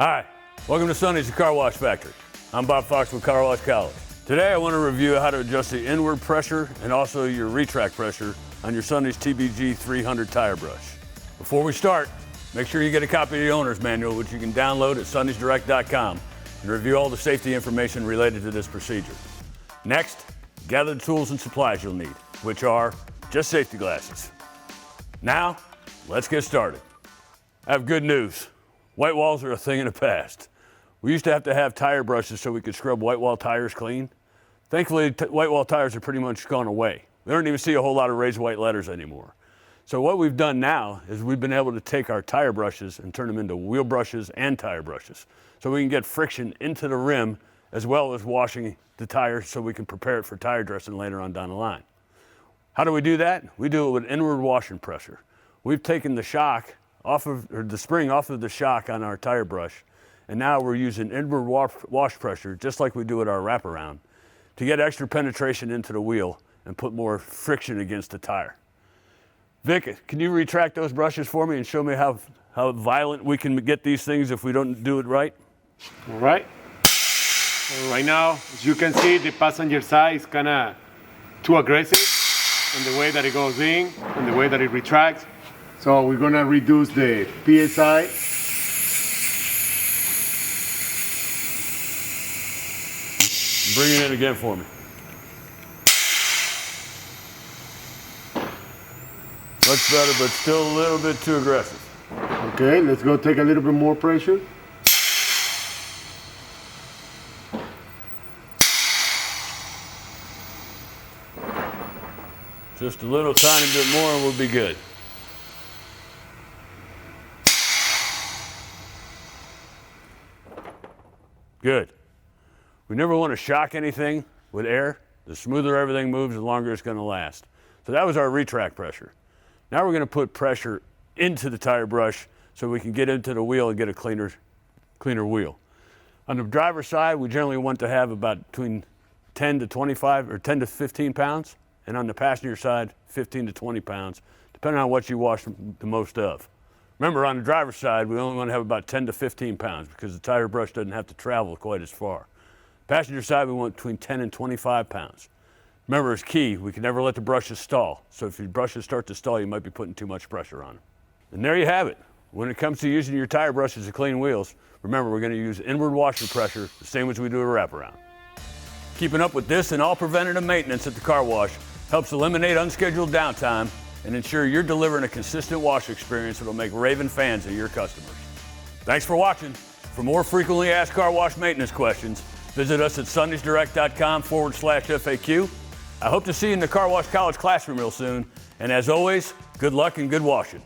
Hi, welcome to Sonny's the Car Wash Factory. I'm Bob Fox with CarWash College. Today I want to review how to adjust the inward pressure and also your retract pressure on your Sonny's TBG300 tire brush. Before we start, make sure you get a copy of the owner's manual, which you can download at sonnysdirect.com and review all the safety information related to this procedure. Next, gather the tools and supplies you'll need, which are just safety glasses. Now, let's get started. I have good news. White walls are a thing of the past. We used to have tire brushes so we could scrub white wall tires clean. Thankfully, white wall tires are pretty much gone away. We don't even see a whole lot of raised white letters anymore. So what we've done now is we've been able to take our tire brushes and turn them into wheel brushes and tire brushes. So we can get friction into the rim as well as washing the tire so we can prepare it for tire dressing later on down the line. How do we do that? We do it with inward washing pressure. We've taken the the spring off of the shock on our tire brush, and now we're using inward wash pressure, just like we do with our wraparound, to get extra penetration into the wheel and put more friction against the tire. Vic, can you retract those brushes for me and show me how violent we can get these things if we don't do it right? All right. So right now, as you can see, the passenger side is kind of too aggressive in the way that it goes in and the way that it retracts. So we're gonna reduce the PSI. Bring it in again for me. Much better, but still a little bit too aggressive. Okay, let's go take a little bit more pressure. Just a little tiny bit more and we'll be good. Good. We never want to shock anything with air. The smoother everything moves, the longer it's going to last. So that was our retract pressure. Now we're going to put pressure into the tire brush so we can get into the wheel and get a cleaner wheel. On the driver's side, we generally want to have about between 10 to 25 or 10 to 15 pounds. And on the passenger side, 15 to 20 pounds, depending on what you wash the most of. Remember, on the driver's side, we only want to have about 10 to 15 pounds because the tire brush doesn't have to travel quite as far. Passenger side, we want between 10 and 25 pounds. Remember, it's key, we can never let the brushes stall. So if your brushes start to stall, you might be putting too much pressure on them. And there you have it. When it comes to using your tire brushes to clean wheels, remember, we're going to use inward washer pressure, the same as we do a wraparound. Keeping up with this and all preventative maintenance at the car wash helps eliminate unscheduled downtime and ensure you're delivering a consistent wash experience that will make raving fans of your customers. Thanks for watching. For more frequently asked car wash maintenance questions, visit us at sonnysdirect.com/FAQ. I hope to see you in the Car Wash College classroom real soon. And as always, good luck and good washing.